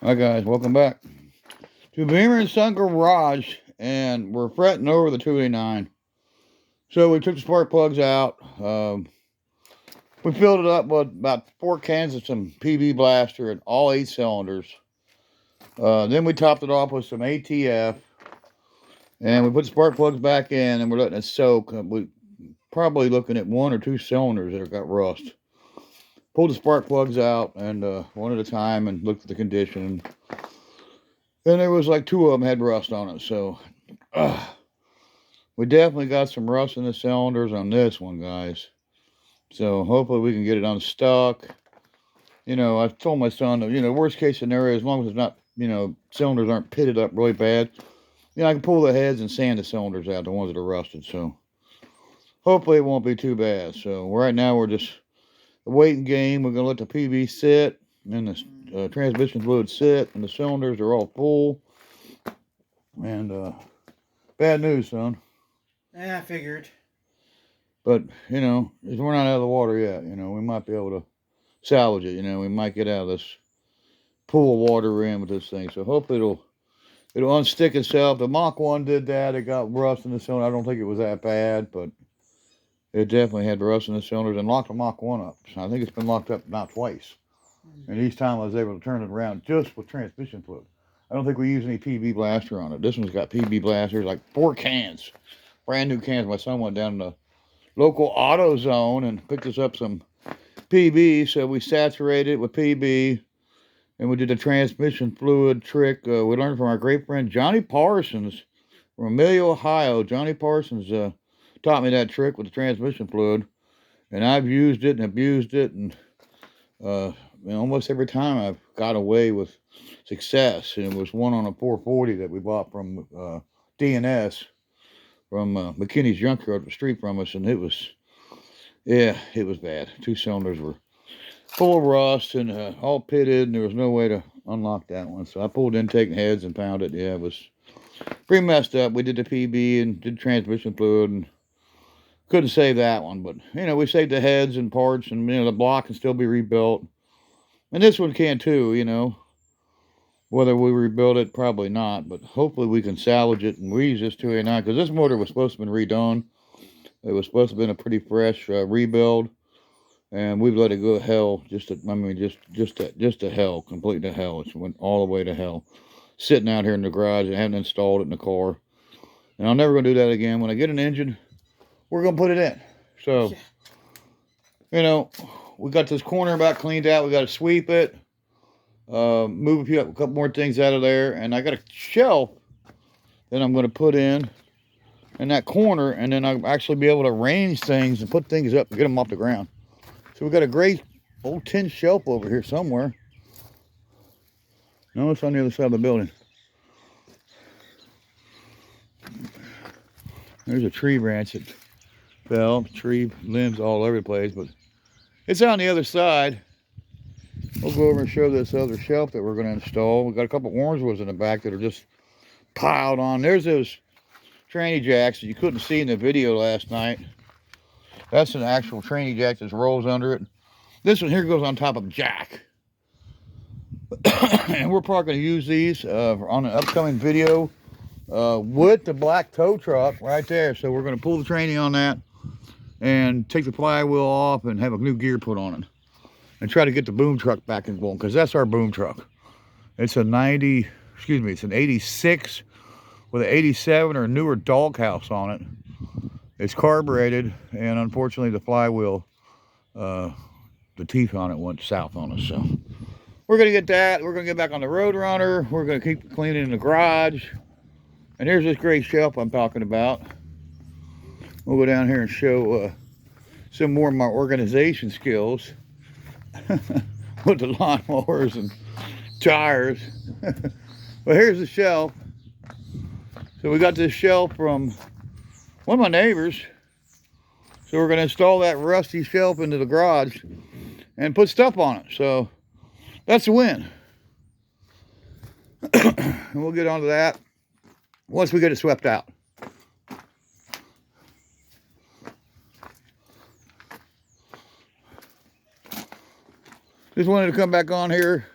Hi guys, welcome back to Beamer and Son Garage, and we're fretting over the 289. So we took the spark plugs out. We filled it up with about 4 cans of some PB Blaster and all 8 cylinders. Then we topped it off with some ATF, and we put the spark plugs back in, and we're letting it soak. We probably looking at 1 or 2 cylinders that have got rust. Pulled the spark plugs out, and one at a time, and looked at the condition. Then there was like 2 of them had rust on it, so we definitely got some rust in the cylinders on this one, guys. So hopefully we can get it unstuck. You know, I've told my son, worst case scenario, as long as it's not, cylinders aren't pitted up really bad, I can pull the heads and sand the cylinders out, the ones that are rusted. So hopefully it won't be too bad. So right now we're just a waiting game. We're going to let the PV sit and the transmission fluid sit, and the cylinders are all full. And bad news, son. Yeah, I figured. But, we're not out of the water yet. We might be able to salvage it. We might get out of this pool of water we're in with this thing. So hopefully it'll unstick itself. The Mach 1 did that. It got rust in the cylinder. I don't think it was that bad, but it definitely had rust in the cylinders and locked the Mach 1 up. So I think it's been locked up now twice. And each time I was able to turn it around just with transmission fluid. I don't think we use any PB Blaster on it. This one's got PB Blasters, like 4 cans. Brand new cans. My son went down to the local auto zone and picked us up some PB. So we saturated it with PB. And we did the transmission fluid trick. We learned from our great friend Johnny Parsons from Amelia, Ohio. Johnny Parsons taught me that trick with the transmission fluid. And I've used it and abused it. And almost every time I've got away with success. And it was one on a 440 that we bought from DNS from McKinney's Junkyard up the street from us. And it was bad. 2 cylinders were full of rust and all pitted, and there was no way to unlock that one. So I pulled intake heads and found it. Yeah, it was pretty messed up. We did the PB and did transmission fluid and couldn't save that one. But, we saved the heads and parts, and, the block can still be rebuilt. And this one can too, Whether we rebuild it, probably not. But hopefully we can salvage it and reuse this 289, because this motor was supposed to have been redone. It was supposed to have been a pretty fresh rebuild. And we've let it go to hell, just to hell, complete to hell. It went all the way to hell. Sitting out here in the garage, I haven't installed it in the car. And I'm never going to do that again. When I get an engine, we're going to put it in. So, we got this corner about cleaned out. We got to sweep it, move a couple more things out of there. And I got a shelf that I'm going to put in that corner. And then I'll actually be able to arrange things and put things up and get them off the ground. So we got a great old tin shelf over here somewhere. No, it's on the other side of the building. There's a tree branch that fell. Tree limbs all over the place, but it's on the other side. We'll go over and show this other shelf that we're going to install. We've got a couple orange ones in the back that are just piled on. There's those tranny jacks that you couldn't see in the video last night. That's an actual tranny jack that rolls under it. This one here goes on top of a jack. And we're probably going to use these on an upcoming video with the black tow truck right there. So we're going to pull the tranny on that and take the flywheel off and have a new gear put on it. And try to get the boom truck back in going, because that's our boom truck. It's an 86 with an 87 or newer doghouse on it. It's carbureted, and unfortunately the flywheel, the teeth on it went south on us. So we're going to get that. We're going to get back on the Roadrunner. We're going to keep cleaning the garage. And here's this gray shelf I'm talking about. We'll go down here and show some more of my organization skills with the lawnmowers and tires. But here's the shelf. So we got this shelf from one of my neighbors. So we're going to install that rusty shelf into the garage and put stuff on it. So that's a win. And we'll get onto that once we get it swept out. Just wanted to come back on here,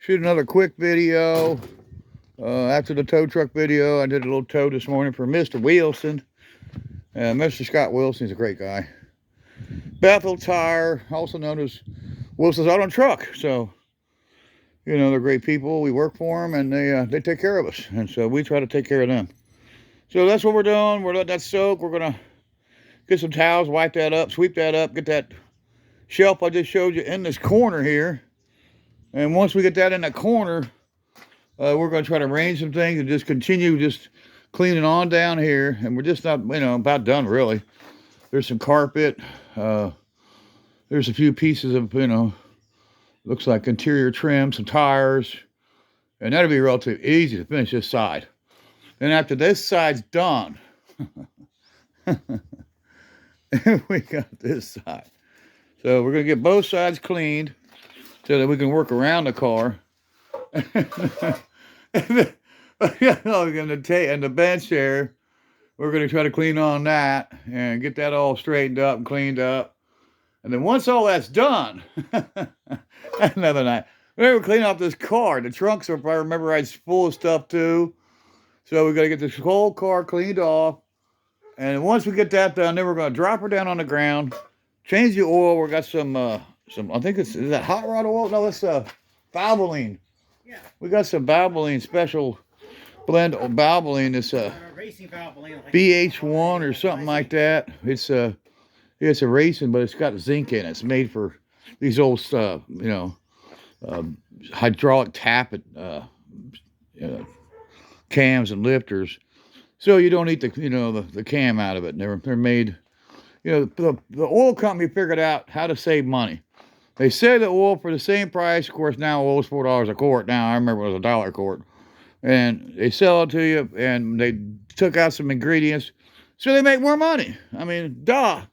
shoot another quick video. After the tow truck video, I did a little tow this morning for Mr. Wilson. Mr. Scott Wilson, he's a great guy. Bethel Tire, also known as Wilson's Auto and Truck. So, you know, they're great people. We work for them, and they take care of us. And so we try to take care of them. So that's what we're doing. We're letting that soak. We're going to get some towels, wipe that up, sweep that up, get that shelf I just showed you in this corner here. And once we get that in that corner, we're going to try to arrange some things and just continue just cleaning on down here. And we're just not, you know, about done, really. There's some carpet. There's a few pieces of, you know, looks like interior trim, some tires. And that'll be relatively easy to finish this side. Then after this side's done, we got this side. So we're going to get both sides cleaned so that we can work around the car. And the bench there, we're going to try to clean on that and get that all straightened up and cleaned up. And then once all that's done, another night, we're going to clean off this car. The trunks, if I remember right, is full of stuff too. So we got to get this whole car cleaned off. And once we get that done, then we're going to drop her down on the ground, change the oil. We got some I think is that hot rod oil? No, it's Valvoline. Yeah. We got some Valvoline special blend of Valvoline. It's racing Valvoline. Like BH1 or something like that. It's a racing, but it's got zinc in it. It's made for these old hydraulic tappet cams and lifters. So you don't eat the cam out of it. They're made, the oil company figured out how to save money. They sell the oil for the same price. Of course, now oil's $4 a quart. Now I remember it was $1 a quart, and they sell it to you. And they took out some ingredients, so they make more money. I mean, duh,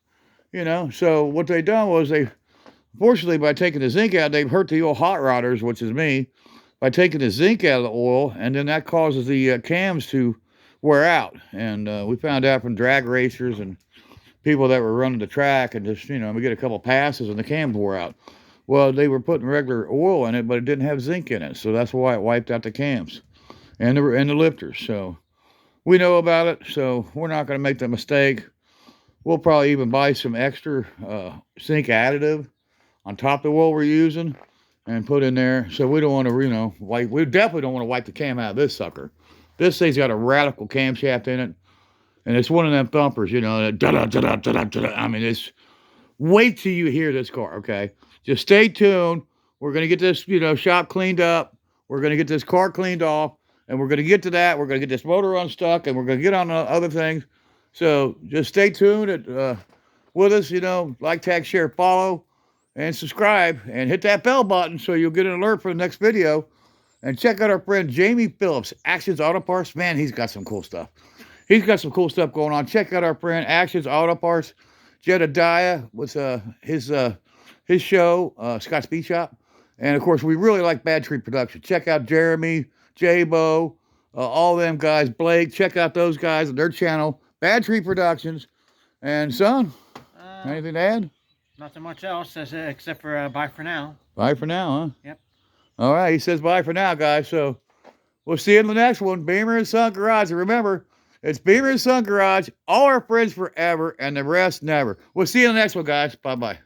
So what they done was fortunately, by taking the zinc out, they've hurt the old hot rodders, which is me, by taking the zinc out of the oil, and then that causes the cams to wear out. And we found out from drag racers and people that were running the track, and just, we get a couple passes and the cams wore out. Well, they were putting regular oil in it, but it didn't have zinc in it. So that's why it wiped out the cams and the lifters. So we know about it. So we're not going to make that mistake. We'll probably even buy some extra zinc additive on top of the oil we're using and put in there. So we don't want to, we definitely don't want to wipe the cam out of this sucker. This thing's got a radical camshaft in it. And it's one of them thumpers, I mean, it's, wait till you hear this car, okay? Just stay tuned. We're going to get this, shop cleaned up. We're going to get this car cleaned off. And we're going to get to that. We're going to get this motor unstuck. And we're going to get on other things. So just stay tuned with us, like, tag, share, follow, and subscribe. And hit that bell button so you'll get an alert for the next video. And check out our friend Jamie Phillips, Actions Auto Parts. Man, he's got some cool stuff. He's got some cool stuff going on. Check out our friend Actions Auto Parts. Jedediah was his show, Scott's Beat Shop. And, of course, we really like Bad Tree Production. Check out Jeremy, J-Bo, all them guys, Blake. Check out those guys and their channel, Bad Tree Productions. And, son, anything to add? Not so much else except for bye for now. Bye for now, huh? Yep. All right, he says bye for now, guys. So we'll see you in the next one. Beamer and Son Garage. And remember, it's Beamer and Son Garage, all our friends forever, and the rest never. We'll see you in the next one, guys. Bye-bye.